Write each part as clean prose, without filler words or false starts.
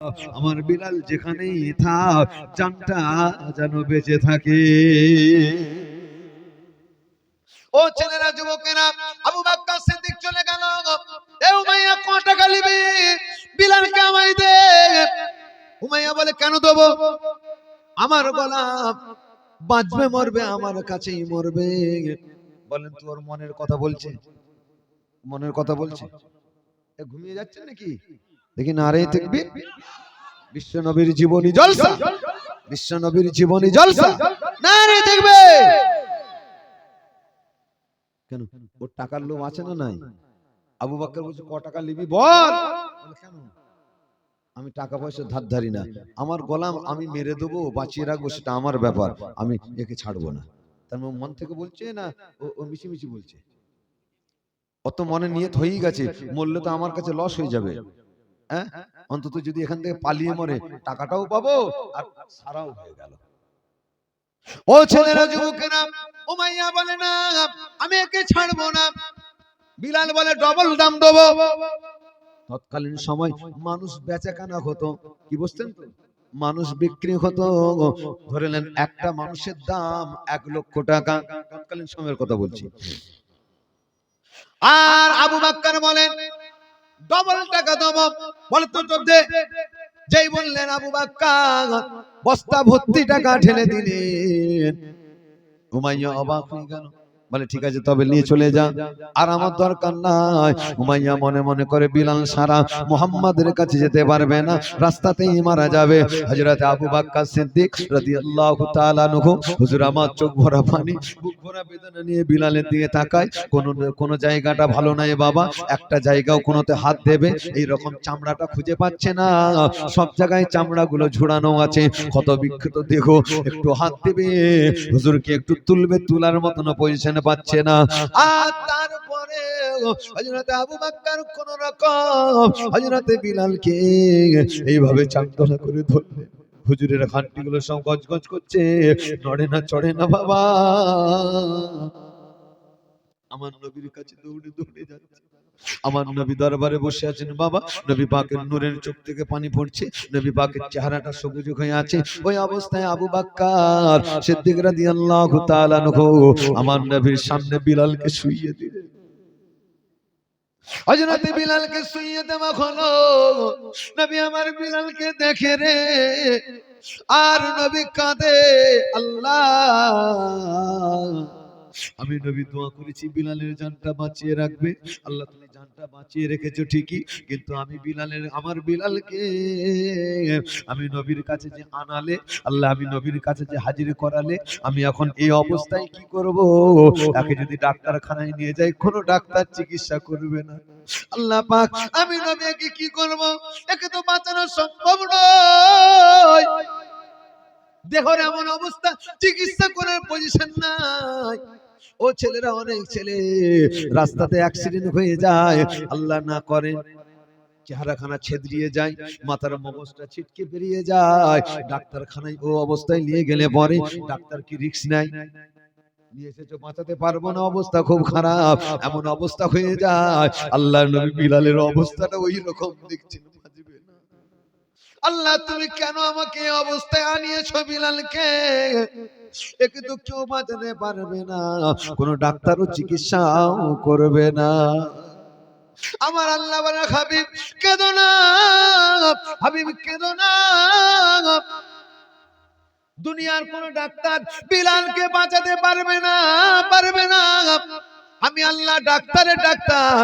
আমার বিলাল যেখানেই থাক জানটা যেন বেঁচে থাকে। ও ছেলেরা, যুবকেরা, আবু বকর সিদ্দিক চলে গেল। এ উমাইয়া, কত টাকা নিবি? বিলালকে আমায় দে। উমাইয়া বলে, কেন দেবো? আমার গোলাম বাঁচবে মরবে আমার কাছেই মরবে। বলেন, তোর মনের কথা বলছে? মনের কথা বলছে? ঘুমিয়ে যাচ্ছেন নাকি? দেখি নারে তাকবীর। বিশ্ব নবীর জীবনী জলসা, বিশ্ব নবীর জীবনী জলসা, নারে তাকবীর। কেন? ওর টাকার লোভ আছে না নাই? আবু বকর বলছে, ক টাকা নিবি বল। কেন? আমি টাকা পয়সা ধার ধারি না, আমার গোলাম আমি মেরে দেবো বাঁচিয়ে রাখবো সেটা আমার ব্যাপার, আমি একে ছাড়বো না। তার মন থেকে বলছে না ও মিছিমিছি বলছে? অত মনে নিয়ত হয়েই গেছে, মরলে তো আমার কাছে লস হয়ে যাবে। হ্যাঁ, অন্তত যদি এখান থেকে পালিয়ে মরে টাকাটাও পাবো আর সারাও হয়ে গেল। ও ছেলেরা, যুবকেরা, উমাইয়া বলে, না আমি একে ছাড়বো না। বিলাল বলে, ডবল দাম দেবো। তৎকালীন সময় মানুষ বেচাকেনা হতো, কি বুঝতেন তো? মানুষ বিক্রি হতো। ধরে নেন একটা মানুষের দাম 1 লক্ষ টাকা, তৎকালীন সময়ের কথা বলছি। আর আবু বকর বলেন, ডবল টাকা দেবো। বলে, তো দে। যেই বললেন আবু বকর বস্তা ভর্তি টাকা ঢেলে দিলেন। উমাইয়া অবাক হয়ে গেল, বলে, ঠিক আছে তবে নিয়ে চলে যা, আর আমার দরকার নাই। উমাইয়া মনে মনে করে, বিলাল সারা মুহাম্মাদের কাছে যেতে পারবে না, রাস্তাতেই মারা যাবে। হযরত আবু বকর সিদ্দিক রাদিয়াল্লাহু তাআলা আনহু, হুজুর আমার চোখ ভরা পানি, বুক ভরা বেদনা নিয়ে বিলালের দিকে তাকায়। কোন জায়গাটা ভালো নাই বাবা, একটা জায়গাও কোনোতে হাত দেবে এই রকম চামড়াটা খুঁজে পাচ্ছে না, সব জায়গায় চামড়াগুলো ঝুড়ানো আছে, ক্ষত বিক্ষত দেহ, একটু হাত দেবে হুজুরকে একটু তুলবে, তুলার মতন পজিশনে পাচ্ছে না। আর তারপরে হযরত আবু বকর কোন রকম হযরত বিলালকে এইভাবে চামড়া করে ধরলেন। হুজুরের হাড্ডিগুলো সব গজগজ করছে, নড়ে না চড়ে না বাবা। আমার নবীর কাছে দৌড়ে দৌড়ে যাচ্ছে। আমার নবী দরবারে বসে আছেন বাবা, নবী পাকের নূরের চোখ থেকে পানি পড়ছে, নবী পাকের চেহারাটা সবুজ হয়ে আছে। ওই অবস্থায় আবু বকর সিদ্দিক রাদিয়াল্লাহু তাআলা আনহু আমার নবীর সামনে বিলালকে শুইয়ে দিলেন। হযরত বিলালকে শুইয়ে দেওয়া হলো। নবী আমার বিলালকে দেখে রে, আর নবী কাঁদে, আল্লাহ আমি নবী দোয়া করেছি বিলালের জানটা বাঁচিয়ে রাখবে, আল্লাহ তুমি জানটা বাঁচিয়ে রেখেছো ঠিকই, কিন্তু আমি আমার বিলালকে আমি নবীর কাছে যে আনালে, আল্লাহ আমি নবীর কাছে যে হাজির করালে, আমি এখন এই অবস্থায় কি করব? একে যদি ডাক্তারখানায় নিয়ে যাই, কোনো ডাক্তার চিকিৎসা করবে না। আল্লাহ পাক, আমি নবীকে কি করব? একে তো বাঁচানো সম্ভব নয়, দেহর এমন অবস্থা, চিকিৎসা করার পজিশন নাই। ও ছেলেরা, অনেক ছেলে রাস্তাতে অ্যাক্সিডেন্ট হয়ে যায়, আল্লাহ না করে চেহারাখানা ছেদরিয়ে যায়, মাথার মগজটা ছিটকে বেরিয়ে যায়, ডাক্তারখানায় ও অবস্থায় নিয়ে গেলে পরে ডাক্তার কি রিস্ক নেয়? নিয়ে এসেছো বাঁচাতে পারবো না, অবস্থা খুব খারাপ, এমন অবস্থা হয়ে যায়। আল্লাহর নবী বিলালের অবস্থাটা ওই রকম দেখছেন, বাঁচবে না। আল্লাহ তুমি কেন আমাকে এই অবস্থায় আনিয়েছো বিলালকে? একে তো কেউ বাঁচাতে পারবে না, কোন ডাক্তারও চিকিৎসাও করবে না। আমার আল্লাহ বলে, হাবিব কেঁদো না, হাবিব কেঁদো না, দুনিয়ার কোন ডাক্তার বিলালকে বাঁচাতে পারবে না, পারবে না। আমি আল্লাহ ডাক্তারের ডাক্তার,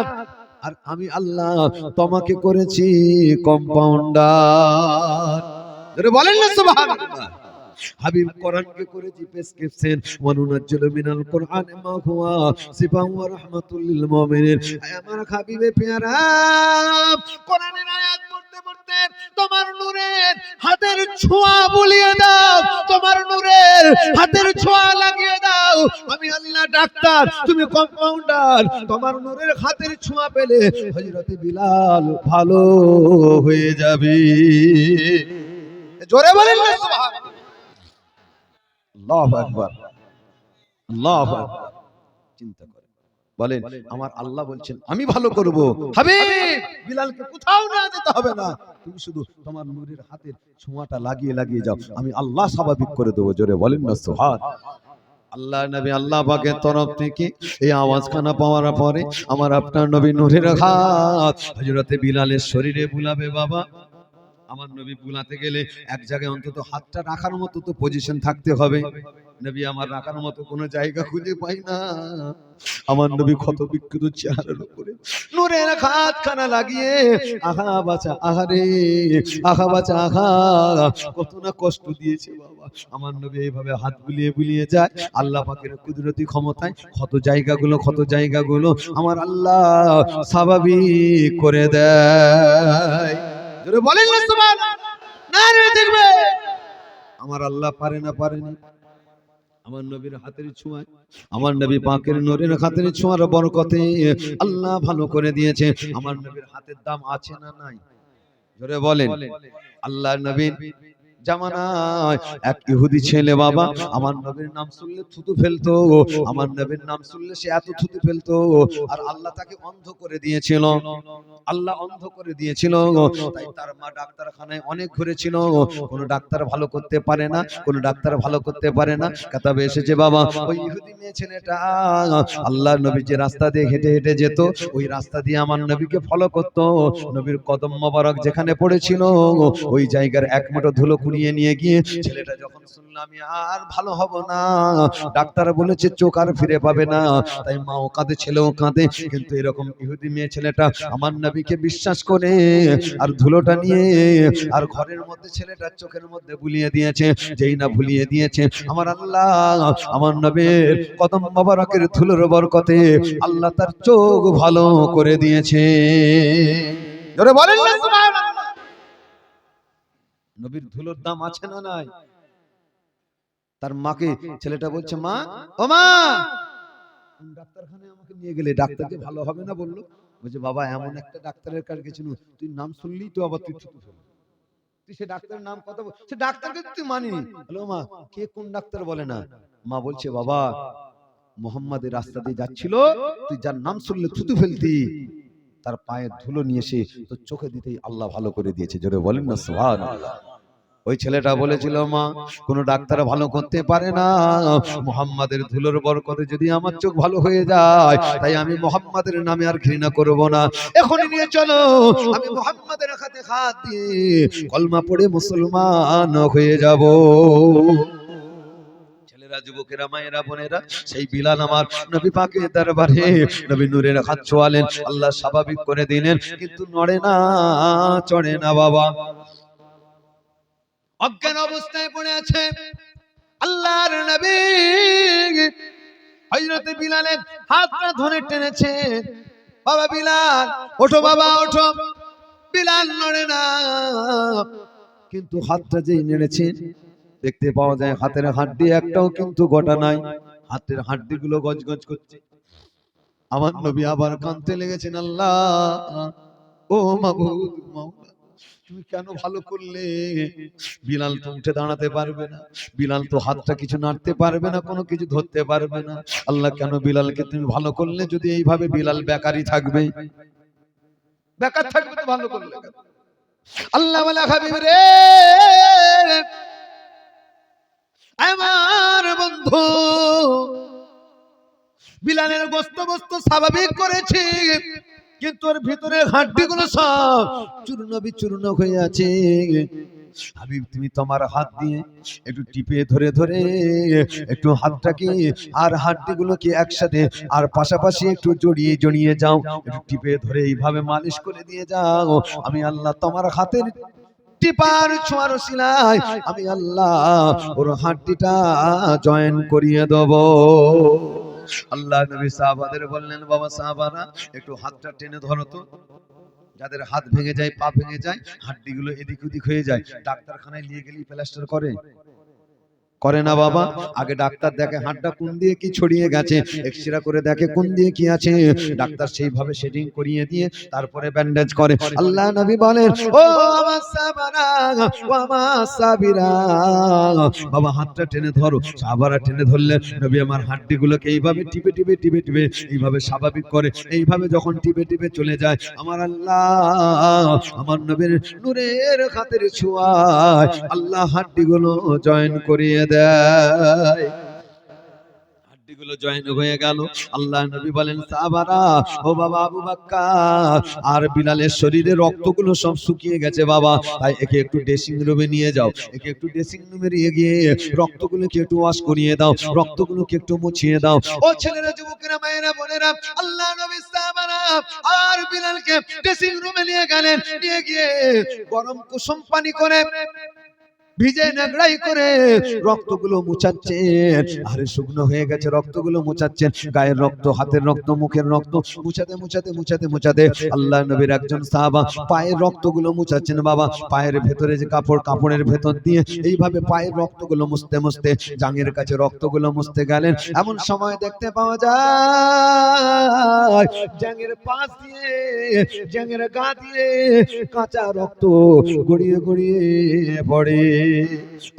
আর আমি আল্লাহ তোমাকে করেছি কম্পাউন্ডার। বলেন না সুবহানাল্লাহ। হাবিব কোরআনকে করেছি প্রেসক্রিপশন, ওয়ানুনাজ্জিলু মিনাল কোরআনি মা হুয়া শিফাউন ওয়া রাহমাতুল লিল মুমিনিন। আমার হাবিবে পেয়ারা, কোরআনের আয়াত পড়তে পড়তে তোমার নূরের হাতের ছোঁয়া বুলিয়ে দাও, তোমার নূরের হাতের ছোঁয়া লাগিয়ে দাও। আমি আল্লাহ ডাক্তার, তুমি কম্পাউন্ডার, তোমার নূরের হাতের ছোঁয়া পেলে হযরত বিলাল ভালো হয়ে যাবে। জোরে বলেন না সুবহানাল্লাহ। আল্লাহু আকবার, আল্লাহু আকবার। চিন্তা করেন, বলেন আমার আল্লাহ বলছেন আমি ভালো করব। হাবিব বিলালকে কোথাও না যেতে হবে না, তুমি শুধু তোমার নূরের হাতের ছোঁয়াটা লাগিয়ে লাগিয়ে যাও, আমি আল্লাহ স্বাভাবিক করে দেবো। জোরে বলেন না সুবহান। আল্লাহ নবী আল্লাহ পাকের তরফ থেকে এই আওয়াজখানা পাওয়ার পরে আমার আপনার নবী নূরের হাত হযরতে বিলালের শরীরে বুলাবে। বাবা আমার নবী বুলাতে গেলে এক জায়গায় অন্তত হাতটা রাখার মতো তো পজিশন থাকতে হবে। নবী আমার রাখার মতো কোনো জায়গা খুঁজে পাই না। আমার নবী ক্ষত বিক্ষত চেহারার উপরে নূরের হাতখানা লাগিয়ে আহা বাঁচা আহারে, আহা বাঁচা আহা, কত না কষ্ট দিয়েছে বাবা। আমার নবী এইভাবে হাত বুলিয়ে বুলিয়ে যায়, আল্লাহ পাকের কুদরতি ক্ষমতায় ক্ষত জায়গাগুলো আমার আল্লাহ স্বাভাবিক করে দেয়। জোরে বলেন না সুবহানাল্লাহ। নারে দেখবে আমার আল্লাহ পারে না পারেনি। আমার নবীর হাতের ছোঁয়ায়, আমার নবী পাকের নূরের হাতের ছোঁয়ার বরকতে আল্লাহ ভালো করে দিয়েছে। আমার নবীর হাতের দাম আছে না নাই? জোরে বলেন। আল্লাহর নবীর জামানায় এক ইহুদি ছেলে বাবা আমার নবীর নাম শুনলে থুতু ফেলতো, আমার নবীর নাম শুনলে সে এত থুতু ফেলতো, আর আল্লাহ তাকে অন্ধ করে দিয়েছিল। আল্লাহ অন্ধ করে দিয়েছিল, তাই তার মা ডাক্তারখানায় অনেক ঘুরেছিল, কোন ডাক্তার ভালো করতে পারে না, কোন ডাক্তার ভালো করতে পারে না। কিতাবে এসেছে বাবা ওই ইহুদি মেয়ে ছেলেটা আল্লাহর নবী যে রাস্তা দিয়ে হেঁটে হেঁটে যেত, ওই রাস্তা দিয়ে আমার নবীকে ফলো করত। নবীর কদম মোবারক যেখানে পড়েছিল ওই জায়গার এক মুঠো ধুলো কুড়িয়ে নিয়ে গিয়ে ছেলেটা যখন শুনলাম আমি আর ভালো হব না, ডাক্তার বলেছে চোখ আর ফিরে পাবে না, তাই মাও কাঁদে ছেলেও কাঁদে, কিন্তু এরকম ইহুদি মেয়ে ছেলেটা আমার নবীকে বিশ্বাস করে আর ধুলোটা নিয়ে আর ঘরের মধ্যে ছেলেটার চোখের মধ্যে বুলিয়ে দিয়েছে। যেই না বুলিয়ে দিয়েছে আমার আল্লাহ আমার নবীর কদম মোবারকের ধুলোর বরকতে আল্লাহ তার চোখ ভালো করে দিয়েছে। জোরে বলেন না সুবহানাল্লাহ। নবীর ধুলোর দাম আছে না নাই? তার মাকে ছেলেটা বলছে মা ও মা ডাক্তারখানায় আমাকে নিয়ে গেলে, ডাক্তার যে ভালো হবে না বললো। বলছে বাবা এমন একটা ডাক্তারের কাছে গেছিল, তুই নাম শুনলেই তো আবার তুই ছুটে ফেলবি, তুই সে ডাক্তারের নাম কথা বল, সে ডাক্তারকে তুই মানিনি। হ্যালো মা কে কোন ডাক্তার বলে না। মা বলছে বাবা মোহাম্মদের রাস্তা দিয়ে যাচ্ছিল, তুই যার নাম শুনলে থুতু ফেলতি, তার পায়ের ধুলো নিয়ে এসে তোর চোখে দিতেই আল্লাহ ভালো করে দিয়েছে। জোরে বলেন না সুবহানাল্লাহ। ওই ছেলেটা বলেছিল মা কোন ডাক্তার ভালো করতে পারে না, মুহাম্মাদের ধুলোর বরকতে যদি আমার চোখ ভালো হয়ে যায়, তাই আমি মুহাম্মাদের নামে আর ঘৃণা করব না, এখনই নিয়ে চলো আমি মুহাম্মাদের হাতে হাত দিয়ে কলমা পড়ে মুসলমান হয়ে যাব। ছেলেরা যুবকেরা মায়েরা বোনেরা সেই বিলাল আমার নবী পাকের দরবারে নবী নূরের হাত ছোঁয়ালেন, আল্লাহ স্বাভাবিক করে দিলেন, কিন্তু নড়ে না চড়ে না বাবা, অজ্ঞান অবস্থায় পড়ে আছে। আল্লাহর নবী হযরত বিলালের হাতটা ধরে টেনেছে, বাবা বিলাল ওঠো বাবা ওঠো। বিলাল নড়ে না, কিন্তু হাতটা যেই নেড়েছে দেখতে পাওয়া যায় হাতের হাড্ডি একটাও কিন্তু গোটা নাই, হাতের হাড্ডিগুলো গজগজ করছে। আমার নবী আবার কাঁদতে লেগেছেন, আল্লাহ ও মাবুদ মাওলা তুমি কেন ভালো করলে? বিলাল তো উঠে দাঁড়াতে পারবে না, বিলাল তো হাতটা কিছু নাড়তে পারবে না, কোনো কিছু ধরতে পারবে না, আল্লাহ কেন বিলালকে তুমি ভালো করলে? যদি এইভাবে বিলাল বেকারই থাকবে, বেকার থাকবে তো ভালো করলে কেন? আল্লাহ ওয়ালা হাবিব রে আমার বন্ধু বিলালের গোস্ত গোস্ত স্বাভাবিক করেছি, কিন্তু ওর ভিতরে হাড্ডিগুলো সব চূর্ণ বিচূর্ণ হয়ে আছে। হাবিব তুমি তোমার হাত দিয়ে একটু টিপে ধরে ধরে একটু হাতটাকে আর হাড্ডিগুলোকে একসাথে আর পাশাপাশি একটু জড়িয়ে জড়িয়ে যাও, একটু টিপে ধরে এইভাবে মালিশ করে দিয়ে যাও, আমি আল্লাহ তোমার হাতের টিপার ছোঁয়ার ওসিলায় আমি আল্লাহ ওর হাড্ডিটা জয়েন করিয়ে দেব। আল্লাহ নবী সাহাবাদের বললেন বাবা সাহাবারা একটু হাতটা টেনে ধরো তো, যাদের হাত ভেঙে যায় পা ভেঙে যায় হাড্ডিগুলো এদিক ওদিক হয়ে যায়, ডাক্তারখানায় নিয়ে গেলেই প্লাস্টার করে, করে না বাবা? আগে ডাক্তার দেখে হাড়টা কোন দিয়ে কি ছড়িয়ে গেছে, এক্সরে করে দেখে কোন দিয়ে কি আছে, ডাক্তার সেইভাবে সেটিং করিয়ে দিয়ে তারপরে ব্যান্ডেজ করে। আল্লাহ নবী বলেন, ও আমার সাহাবারা, ও আমার সাবিরা, বাবা হাতটা টেনে ধরো। সাহাবারা টেনে ধরলেন, নবী আমার হাড্ডিগুলোকে এইভাবে টিপে টিপে টিপে টিপে এইভাবে স্বাভাবিক করে, এইভাবে যখন টিপে টিপে চলে যায়, আমার আল্লাহ আমার নবীর নূরের হাতের ছোঁয়ায় আল্লাহ হাড্ডিগুলো জয়েন করিয়ে দেয়। হাড্ডিগুলো জয়েন হয়ে গেল। আল্লাহ নবী বলেন, সাহাবারা, ও বাবা আবু বকর, আর বিলালের শরীরে রক্তগুলো সব শুকিয়ে গেছে বাবা, তাই একে একটু ড্রেসিং রুমে নিয়ে যাও, একে একটু ড্রেসিং রুমে নিয়ে গিয়ে রক্তগুলোকে একটু ওয়াশ করিয়ে দাও, রক্তগুলোকে একটু মুছিয়ে দাও। ও ছেলেরা, যুবকেরা, মায়েরা, বোনেরা, আল্লাহ নবী সাহাবারা আর বিলালকে ড্রেসিং রুমে নিয়ে গেলেন। নিয়ে গিয়ে গরম কুসুম পানি করে ভিজে নাগড়াই করে রক্তগুলো মুছাচ্ছেন। আরে শুকনো হয়ে গেছে, রক্তগুলো মুছাচ্ছেন, গায়ের রক্ত, হাতের রক্ত, মুখের রক্ত মুছাতে মুছাতে মুছাতে মুছাতে আল্লাহ নবীর একজন সাহাবা পায়ের রক্তগুলো মুছাচ্ছেন বাবা। পায়ের ভেতরে যে কাপড়, কাপড়ের ভেতর দিয়ে এইভাবে পায়ের রক্তগুলো মুছতে মুছতে জাঙ্গের কাছে রক্তগুলো মুছতে গেলেন। এমন সময় দেখতে পাওয়া যায় জাঙ্গের পাশ দিয়ে, জাঙ্গের গা দিয়ে কাঁচা রক্ত গড়িয়ে গড়িয়ে পড়ে।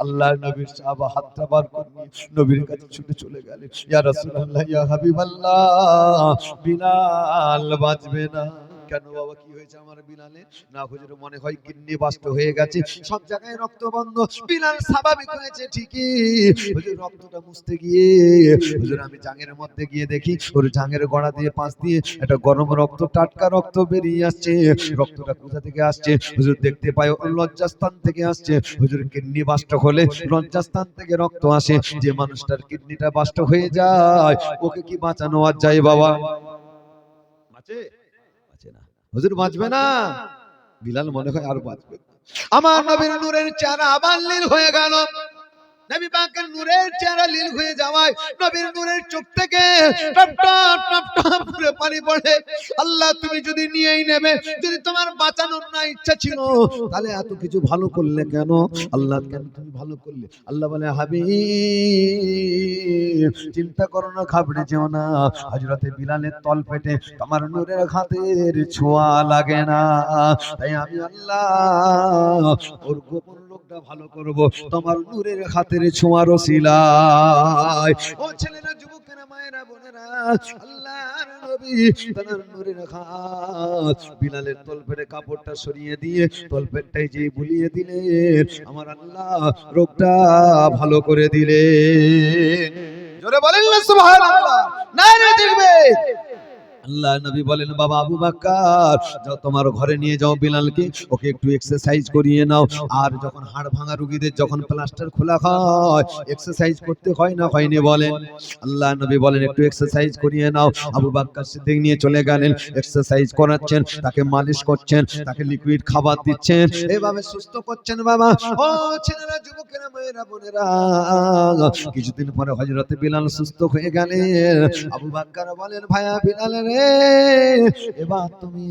আল্লাহ নবীর সাহাবা হাতটা বার করে নবীর কাছে ছুটে চলে গেলেন, ইয়া রাসূলুল্লাহ, ইয়া হাবিবাল্লাহ, বিলাল বাঁচবে না। কেন বাবা, কি হয়েছে আমার বিলালে? না হুজুর, মনে হয় কিডনি বাস্ট হয়ে গেছে, সব জায়গায় রক্ত বন্ধ, বিলাল স্বাভাবিক হয়েছে ঠিকই। হুজুর রক্তটা মুছতে গিয়ে হুজুর আমি জাঙ্গের মধ্যে গিয়ে দেখি ওর জাঙ্গের গোড়া দিয়ে পাশ দিয়ে একটা গরম রক্ত, টাটকা রক্ত বেরিয়ে আসছে। রক্তটা কোথা থেকে আসছে হুজুর? দেখতে পাই ওর লজ্জাস্থান থেকে আসছে। হুজুর কিডনি বাস্ট হলে লজ্জাস্থান থেকে রক্ত আসে, যে মানুষটার কিডনিটা বাস্ট হয়ে যায় ওকে কি বাঁচানো আর যায় বাবা? বাঁচে? বাঁচে না হুজুর, বাঁচবে না। বিলাল মনে হয় আর বাঁচবে না। আমার নবীর নূরের চেহারা আবার লীল হয়ে গেল। নবী পাকের নূরের চেহারা লীল হয়ে যাওয়ায় নবীর নূরের চোখ থেকে টপ টপ টপ টপ করে পানি পড়ে। আল্লাহ, তুমি যদি নিয়েই নেবে, যদি তোমার বাঁচানোর না ইচ্ছা ছিল, তাহলে এত কিছু ভালো করলে কেন? আল্লাহ, কেন তুমি ভালো করলে? আল্লাহ বলে, হাবিব চিন্তা করো না, ঘাবড়ে যেও না। হযরতে বিলালের তল পেটে তোমার নূরের হাতের ছোঁয়া লাগে না, তাই আমি আল্লাহ ওর গোপন লোকটা ভালো করব তোমার নূরের হাতের ছোঁয়ার ওসিলায়। ও ছেলেরা, যুবকেরা, মায়েরা, বোনেরা, আল্লাহর নবী তার নূরের হাত বিলালের তলপেটে কাপড়টা সরিয়ে দিয়ে তলপেটটাই যে বুলিয়ে দিলেন, আমার আল্লাহ রোগটা ভালো করে দিলেন। জোরে বলেন না সুবহানাল্লাহ, নারে তাকবীর। আল্লাহ নবী বলেন, বাবা আবু বকর, যাও তোমার ঘরে নিয়ে যাও বিলালকে, ওকে একটু এক্সারসাইজ করিয়ে নাও। আর যখন হাড় ভাঙা রোগীদের যখন প্লাস্টার খোলা হয়, এক্সারসাইজ করতে হয় না, হয়নি বলেন? আল্লাহ নবী বলেন, একটু এক্সারসাইজ করিয়ে নাও। আবু বকর সিদ্দিক নিয়ে চলে গেলেন, এক্সারসাইজ করাচ্ছেন, তাকে মালিশ করছেন, তাকে লিকুইড খাবার দিচ্ছেন, এভাবে সুস্থ করছেন বাবা। ও ছেলেরা, যুবকেরা, মায়েরা, বোনেরা, কিছুদিন পরে হযরতে বিলাল সুস্থ হয়ে গেলেন। আবু বকর বলেন, ভাইয়া বিলাল রে, এবার তুমি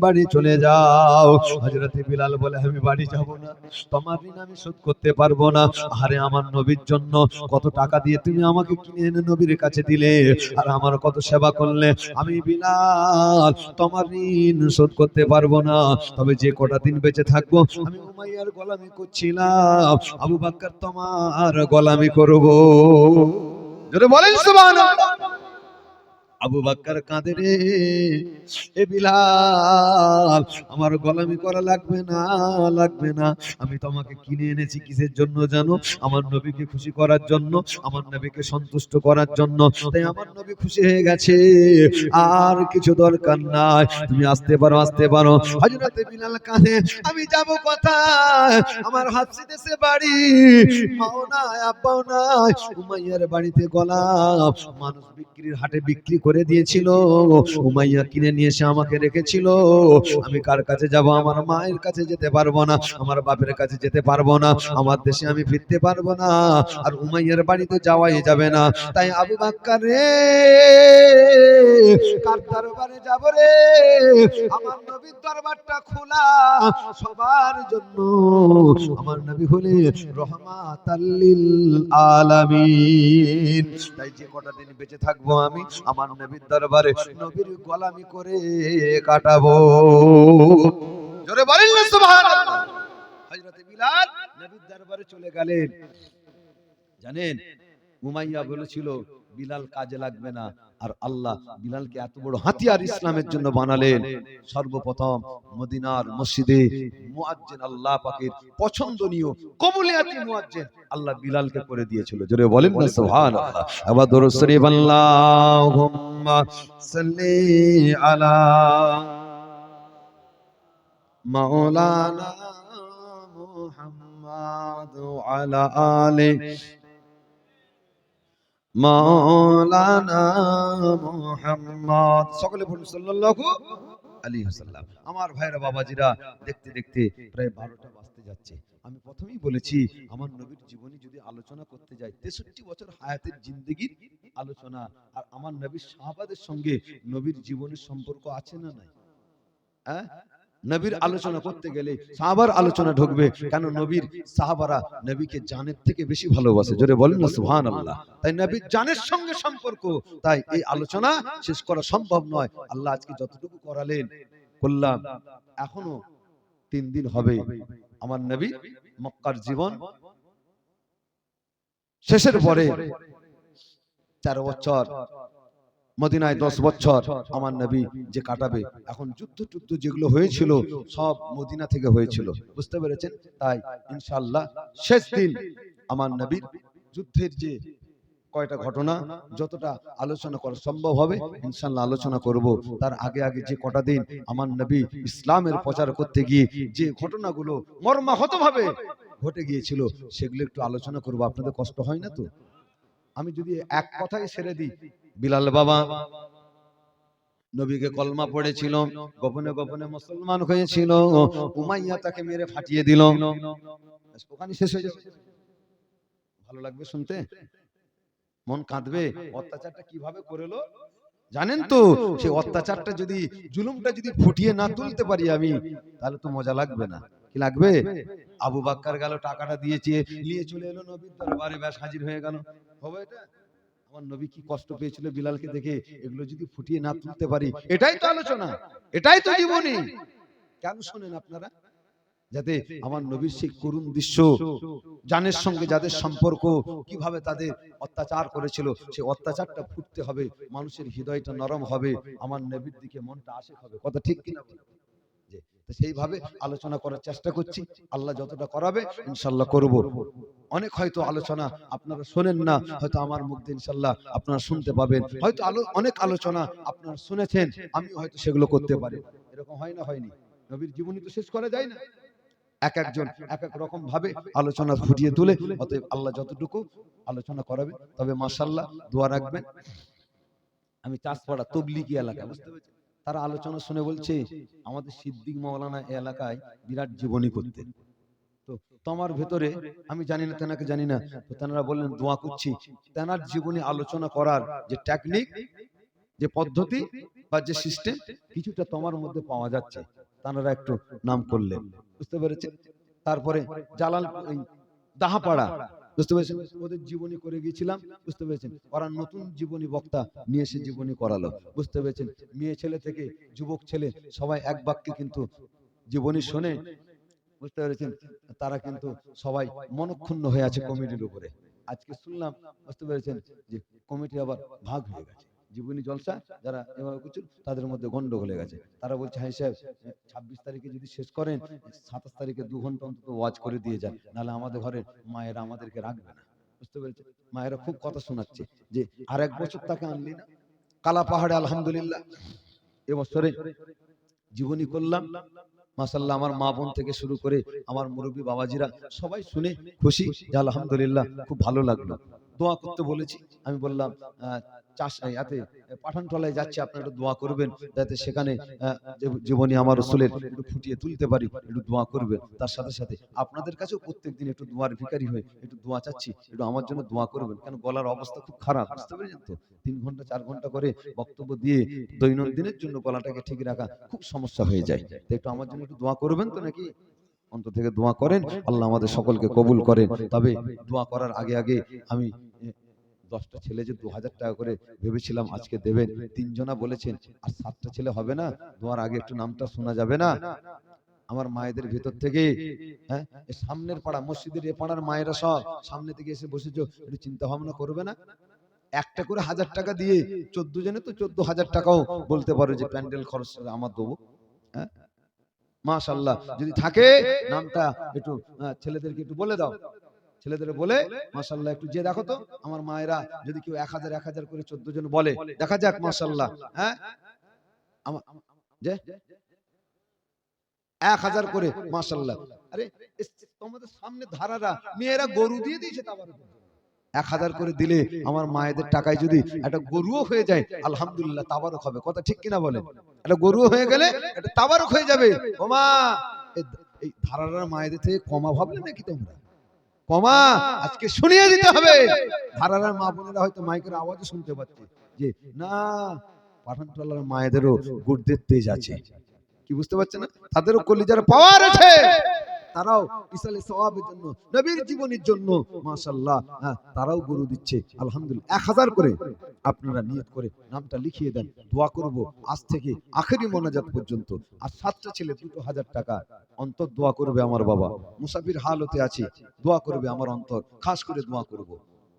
বাড়ি চলে যাও। হযরতে বিলাল বলে, আমি বাড়ি যাব না, তোমার ঋণ আমি শোধ করতে পারবো না। আরে আমার নবীর জন্য কত টাকা দিয়ে তুমি আমাকে কিনে এনে নবীর কাছে দিলে, আর আমার কত সেবা করলে, আমি বিলাল তোমার ঋণ শোধ করতে পারবো না। তবে যে কটা দিন বেঁচে থাকবো, আমি উমাইয়ার গোলামি করছিলাম, আবু বকর তোমার গোলামি করব। জোরে বলেন সুবহানাল্লাহ। আবু বকর কাঁদে, রে এ বিলাল, আমার গোলামি করা লাগবে না, লাগবে না। আমি তোমাকে কিনে এনেছি কিসের জন্য জানো? আমার নবীকে খুশি করার জন্য, আমার নবীকে সন্তুষ্ট করার জন্য। তাই আমার নবী খুশি হয়ে গেছে, আর কিছু দরকার নাই, তুমি আসতে পারো, আসতে পারো। হযরতে বিলাল কাঁদে, আমি যাব কোথায়? আমার হাফসি দেশে বাড়ি, মাও নাই, আব্বাও নাই, উমাইয়ার বাড়িতে গোলাম, মানুষ বিক্রির হাটে বিক্রি করে করে দিয়েছিল, উমাইয়া কিনে নিয়ে এসে আমাকে রেখেছিল। আমি কার কাছে যাব? আমার মায়ের কাছে যেতে পারবো না, আমার বাপের কাছে যেতে পারবো না, আমার দেশে আমি ফিরতে পারবো না, আর উমাইয়ার বাড়িতে যাওয়াই যাবে না। তাই আবু বকর রে, কার দরবারে যাব রে? আমার নবীর দরবারটা খোলা সবার জন্য। আমার নবী হলে রহমাতাল লিল আলামিন। তাই যে কটা দিন বেঁচে থাকবো আমি আমার নবীর দরবারে নবীর গোলামি করে কাটাবো। জোরে বলেন না সুবহানাল্লাহ। হযরত বিলাল নবীর দরবারে চলে গেলেন। জানেন উমাইয়া বলেছিল বিলাল কাজে লাগবে না, আর আল্লাহ বিলালকে এত বড় হাতিয়ার ইসলামের জন্য বানালেন। সর্বপ্রথম মদিনার মসজিদে মুয়াজ্জিন আল্লাহ পাকের পছন্দনীয় কবুলিয়াতি মুয়াজ্জিন আল্লাহ বিলালকে করে দিয়েছিল। জোরে বলেন না সুবহানাল্লাহ। আবার দরুদ শরীফ আল্লাহুম্মা সাল্লি আলা মাওলানা মুহাম্মাদ ওয়া আলা আলি মাওলানা মুহাম্মদ। সকলে বলুন সাল্লাল্লাহু আলাইহি ওয়াসাল্লাম। আমার ভাইরা বাবাজিরা, দেখতে দেখতে প্রায় 12টা বাজতে যাচ্ছে। আমি প্রথমেই বলেছি আমার নবীর জীবনী যদি আলোচনা করতে যাই 63 বছর হায়াতের জিন্দেগির আলোচনা, আর আমার নবীর সাহাবাদের সঙ্গে নবীর জীবনের সম্পর্ক আছে না নাই? হ্যাঁ, নবীর আলোচনা করতে গেলে সাহাবার আলোচনা ঢুকবে, কেন নবীর সাহাবারা নবীকে জানের থেকে বেশি ভালোবাসে। জোরে বলেন না সুবহানাল্লাহ। তাই নবীর জানের সঙ্গে সম্পর্ক, তাই এই আলোচনা শেষ করা সম্ভব নয়। আল্লাহ আজকে যতটুকু করালেন করলাম, এখনো 3 দিন হবে আমার নবী মক্কার জীবন শেষের পরে 4 বছর, মদিনায় 10 বছর আমার নবী যে কাটাবে। এখন যুদ্ধ যেগুলো হয়েছিল সব মদিনা থেকে হয়েছিল, বুঝতে পেরেছেন? তাই ইনশাআল্লাহ শেষ দিন আমার নবীর যুদ্ধের যে কয়টা ঘটনা যতটা আলোচনা করা সম্ভব হবে ইনশাআল্লাহ আলোচনা করব। তার আগে আগে যে কটা দিন আমার নবী ইসলামের প্রচার করতে গিয়ে যে ঘটনাগুলো মর্মাহতভাবে ঘটে গিয়েছিল সেগুলো একটু আলোচনা করব। আপনাদের কষ্ট হয় না তো? আমি যদি এক কথাই ছেড়ে দিই, বিলাল বাবা নবীকে কলমা পড়েছিল, গোপনে গোপনে মুসলমান হয়েছিল, উমাইয়া তাকে মেরে ফাটিয়ে দিল, ওখানে শেষ হয়ে যাবে। ভালো লাগবে শুনতে? মন কাঁদবে। অত্যাচারটা কিভাবে করেলো জানেন তো? সেই অত্যাচারটা যদি, জুলুমটা যদি ফুটিয়ে না তুলতে পারি আমি, তাহলে তো মজা লাগবে না। কি লাগবে? আবু বকর গেল, টাকাটা দিয়েছে, নিয়ে চলে এলো নবীর দরবারে, ব্যাস হাজির হয়ে গেল। হবে এটা? আমার নবী কি কষ্ট পেয়েছিল বিলালকে দেখে, এগুলো যদি ফুটিয়ে না তুলতে পারি, এটাই তো আলোচনা, এটাই তো জীবনী। কেন শোনেন আপনারা? যাতে আমার নবীর সেই করুণ দৃশ্য, জানের সঙ্গে যাদের সম্পর্ক, কিভাবে তাদের অত্যাচার করেছিল, সেই অত্যাচারটা ফুটতে হবে, মানুষের হৃদয়টা নরম হবে, আমার নবীর দিকে মনটা আশিক হবে। কথা ঠিক কিনা? সেইভাবে আলোচনা করার চেষ্টা করছি। আল্লাহ যতটা করাবে ইনশাআল্লাহ করব। অনেক হয়তো আলোচনা আপনারা শোনেন না, হয়তো আমার মুখ দিয়ে ইনশাআল্লাহ আপনারা শুনতে পাবেন। হয়তো অনেক আলোচনা আপনারা শুনেছেন, আমিও হয়তো সেগুলো করতে পারি। এরকম হয় না? হয়নি? নবীর জীবনী তো শেষ করা যায় না। এক একজন এক এক রকম ভাবে আলোচনা ফুটিয়ে তুলে, অতএব আল্লাহ যতটুকু আলোচনা করাবে। তবে মাশাআল্লাহ দোয়া রাখবেন। আমি চাষপাড়া তবলিগি এলাকা, বুঝতে পেরেছেন? তারা আলোচনা শুনে বলছে আমাদের সিদ্দিক মাওলানা এলাকায় বিরাট জীবনী করতেন। তো তোমার ভেতরে আমি জানি না, তেনাকে জানি না, তো তেনারা বললেন দোয়া করছি, তেনার জীবনী আলোচনা করার যে টেকনিক, যে পদ্ধতি বা যে সিস্টেম, কিছুটা তোমার মধ্যে পাওয়া যাচ্ছে। তেনারা একটু নাম করলেন, বুঝতে পেরেছেন? তারপরে জালাল দাহাপাড়া, বুঝতে পেরেছেন, ওদের জীবনী করে গিয়েছিলাম, বুঝতে পেরেছেন? ওরা নতুন জীবনী বক্তা নিয়ে এসে জীবনী করালো, বুঝতে পেরেছেন? মেয়ে ছেলে থেকে যুবক ছেলে সবাই এক বাক্যে কিন্তু জীবনী শুনে, বুঝতে পেরেছেন, তারা কিন্তু সবাই মনক্ষুণ্ণ হয়ে আছে কমিটির উপরে। আজকে শুনলাম, বুঝতে পেরেছেন, যে কমিটি আবার ভাগ হয়ে গেছে। জীবনী জলসা যারা এভাবে করছেন তাদের মধ্যে গন্ডগোল হয়ে গেছে। তারা বলছে হ্যাঁ সাহেব 26 তারিখে যদি শেষ করেন 27 তারিখে 2 ঘন্টা অন্তত ওয়াজ করে দিয়ে যান, নাহলে আমাদের ঘরের মায়েরা আমাদেরকে রাখবে না। বুঝতে পেরেছেন? মায়েরা খুব কথা শোনাচ্ছে যে আর 1 বছর তাকে আনলি না। কালা পাহাড়ে আলহামদুলিল্লাহ এবছরে জীবনী করলাম। মাশাআল্লাহ আমার মা বোন থেকে শুরু করে আমার মুরব্বী বাবাজিরা সবাই শুনে খুশি যে আলহামদুলিল্লাহ খুব ভালো লাগলো। দোয়া করতে বলেছি। আমি বললাম পাঠানটলায় যাচ্ছি, আপনারা একটু দোয়া করবেন যাতে সেখানে জীবনী আমার রাসূলের একটু ফুটিয়ে তুলতে পারি, একটু দোয়া করবেন। তার সাথে সাথে আপনাদের কাছেও প্রত্যেকদিন একটু দোয়ার ভিখারি হয়ে একটু দোয়া চাচ্ছি, একটু আমার জন্য দোয়া করবেন। কেন গলার অবস্থা খুব খারাপ, বুঝতে পেরেছেন তো? 3 ঘন্টা 4 ঘন্টা করে বক্তব্য দিয়ে দৈনন্দিনের জন্য গলাটাকে ঠিক রাখা খুব সমস্যা হয়ে যায়। তো একটু আমার জন্য একটু দোয়া করবেন তো নাকি? অন্তর থেকে দোয়া করেন, আল্লাহ আমাদের সকলকে কবুল করেন। তবে দোয়া করার আগে আগে আমি 10টা ছেলে যে 2000 টাকা করে ভেবেছিলাম আজকে দেবেন, 3 জনা বলেছেন আর 7টা ছেলে হবে না? দোয়ার আগে একটু নামটা শোনা যাবে না? আমার মায়েদের ভেতর থেকে, হ্যাঁ, সামনের পাড়া মসজিদের এ পাড়ার মায়েরা সব সামনে থেকে এসে বসেছো, একটু চিন্তা ভাবনা করবে না? একটা করে 1000 টাকা দিয়ে 14 জনে তো 14,000 টাকাও বলতে পারো যে প্যান্ডেল খরচ আমার দেবো। হ্যাঁ, মাশাআল্লাহ, যদি থাকে নামটা একটু ছেলেদেরকে একটু বলে দাও, ছেলেদের বলে মাশাআল্লাহ একটু যে দেখো তো আমার মায়েরা যদি কেউ 1000 করে 14 জন বলে, দেখা যাক মাশাআল্লাহ। হ্যাঁ, যে 1000 করে মাশাআল্লাহ। আরে তোমাদের সামনে ধারারা মেয়েরা গরু দিয়ে দিয়েছে, তারপর 1000 করে দিলে আমার মায়েদের টাকায় যদি একটা গরুও হয়ে যায় আলহামদুলিল্লাহ, তাবারক হবে। কথা ঠিক কিনা বলেন? একটা গরু হয়ে গেলে একটা তাবারক হয়ে যাবে। ও মা, এই ধারার মায়েদের থেকে কমা ভাবলে নাকি তোমরা? কমা আজকে শুনিয়ে দিতে হবে। ধারার মা বোনেরা হয়তো মাইকের আওয়াজও শুনতে পাচ্ছে যে না, পাঠানটলার মায়েদেরও গুড়দের তেজ আছে। কি বুঝতে পারছেন না? তাদেরও কলিজার পাওয়ার আছে, তারাও ইসালে সওয়াবের জন্য, নবীর জীবনের জন্য মাশাআল্লাহ তারাও গরু দিচ্ছে আলহামদুলিল্লাহ। 1000 করে আপনারা নিয়ত করে নামটা লিখিয়ে দেন, দোয়া করব আজ থেকে আখেরি মোনাজাত পর্যন্ত। আর 7টা ছেলে 2000 টাকা অন্তর দোয়া করবে আমার বাবা, মুসাফির হালতে আছে, দোয়া করবে আমার অন্তর, খাস করে দোয়া করব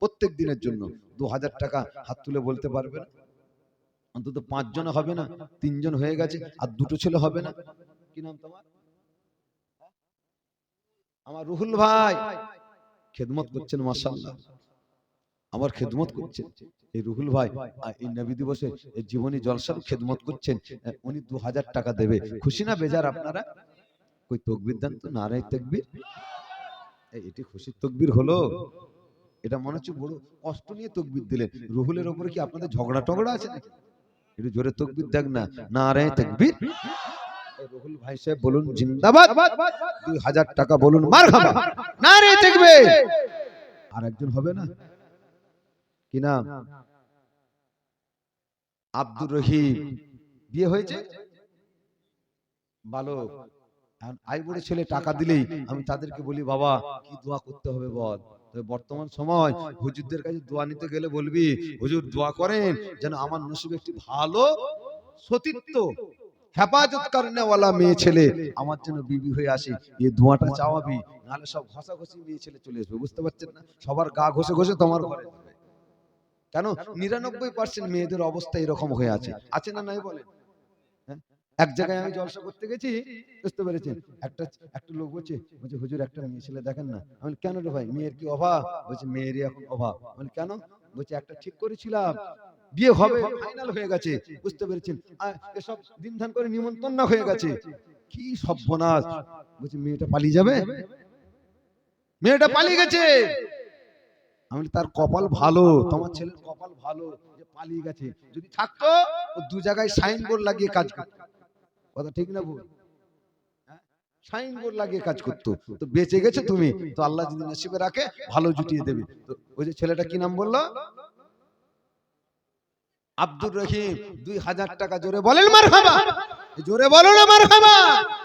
প্রত্যেক দিনের জন্য। 2000 টাকা হাত তুলে বলতে পারবে না? অন্তত 5 জন হবে না? 3 জন হয়ে গেছে, আর 2টো ছেলে হবে না? কি নাম তোমার? আমার রুহুল ভাই খেদমত করছেন মাশাআল্লাহ, আমার খেদমত করছেন এই রুহুল ভাই। এই নবী দিবসে এই জীবনী জলসার খেদমত করছেন, উনি 2000 টাকা দেবে। খুশি না বেজার আপনারা? কই তাকবীর দেন তো, নারায়ে তাকবীর। এটি খুশির তাকবীর হলো? এটা মনে হচ্ছে বড় কষ্ট নিয়ে তাকবীর দিলেন। রুহুলের উপরে কি আপনাদের ঝগড়া টগড়া আছে নাকি? একটু জোরে তাকবীর দেন না, নারায়ে তাকবীর। রুহুল ভাই সাহেব বলুন জিন্দাবাদ, 2000 টাকা বলুন মারহাবা, নারে তাকবীর। আর একজন হবে না? কি নাম? আব্দুর রহিম, বিয়ে হয়েছে, বালক। আই বড় ছেলে টাকা দিলেই আমি তাদেরকে বলি বাবা কি দোয়া করতে হবে বল। বর্তমান সময় হুজুরদের কাছে দোয়া নিতে গেলে বলবি হুজুর দোয়া করেন যেন আমার নসিবে একটি ভালো সতীত্ব হেফাজত করনেওয়ালা মেয়ে ছেলে আমার জন্য বিবি হয়ে আসে, এই দোয়াটা চাওয়াবি, নাহলে সব ঘষাঘষি মেয়ে ছেলে চলে আসবে। বুঝতে পারছেন না? সবার গা ঘষে ঘষে তোমার ঘরে যাবে। কেন 99% মেয়েদের অবস্থা এরকম হয়ে আছে, আছে না নাই বলেন? এক জায়গায় আমি জলসা করতে গেছি, বুঝতে পেরেছেন, একটা লোক বলছে হুজুর একটা মেয়ে ছেলে দেখেন না। আমি কেন রে ভাই, মেয়ের কি অভাব? বলছে মেয়েরই এখন অভাব। আমি কেন? বলছে একটা ঠিক করেছিলাম, বিয়ে হবে, ফাইনাল হয়ে গেছে, বুঝতে পেরেছেন, এসব দিন ধান করে নিমন্ত্রণ না হয়ে গেছে, কি সর্বনাশ। বলছে মেয়েটা পালিয়ে যাবে, মেয়েটা পালিয়ে গেছে। আমি তার কপাল ভালো, তোমার ছেলের কপাল ভালো যে পালিয়ে গেছে, যদি থাকতো ও 2 জায়গায় সাইনবোর্ড লাগিয়ে কাজ করতো। কথা ঠিক না ভুল? সাইনবোর্ড লাগিয়ে কাজ করতো। তো বেঁচে গেছে তুমি, তো আল্লাহ যদি নসিবে রাখে ভালো জুটিয়ে দেবে। তো ওই যে ছেলেটা কি নাম বললো? আব্দুর রহিম। 2000 টাকা জোরে বলেন মারহাবা, জোরে বলো না মারহাবা,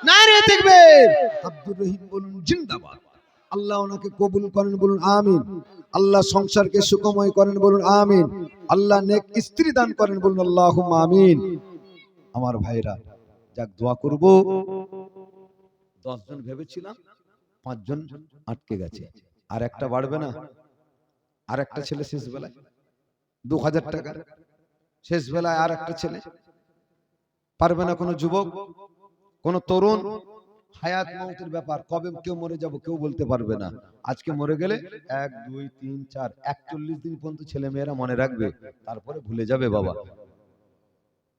নারে তাকবীর। আব্দুর রহিম বলুন জিন্দাবাদ। আল্লাহ ওনাকে কবুল করেন বলুন আমিন। আল্লাহ সংসারকে সুখময় করেন বলুন আমিন। আল্লাহ নেক স্ত্রী দান করেন বলুন আল্লাহুম্মা আমিন। আমার ভাইরা যাক দোয়া করব। 10 জন ভেবেছিলাম, 5 জন আটকে গেছে, আর একটা বাড়বে না? আর একটা ছেলে শেষ বেলায় 2000 টাকা শেষ বেলায়, আর একটা ছেলে পারবে না? কোন যুবক, কোন তরুণ? হায়াত মওতের ব্যাপার, কবে কেউ মরে যাব কেউ বলতে পারবে না। আজকে মরে গেলে 1 2 3 4 41 দিন পর্যন্ত ছেলে মেয়েরা মনে রাখবে, তারপরে ভুলে যাবে বাবা।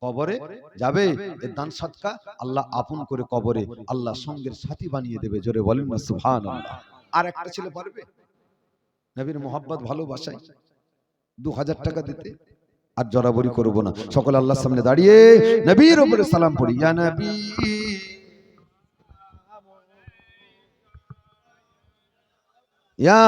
কবরে যাবে, এর দান সদকা আল্লাহ আপন করে কবরে আল্লাহ সঙ্গের সাথী বানিয়ে দেবে। জোরে বলেন না সুবহানাল্লাহ। আর একটা ছেলে পারবে নবীর মোহাব্বত ভালোবাসায় 2000 টাকা দিতে? আর জড়াবড়ি করব না। সকলে আল্লাহর সামনে দাঁড়িয়ে নবীর উপরে সালাম পড়ি। ইয়া নবী ইয়া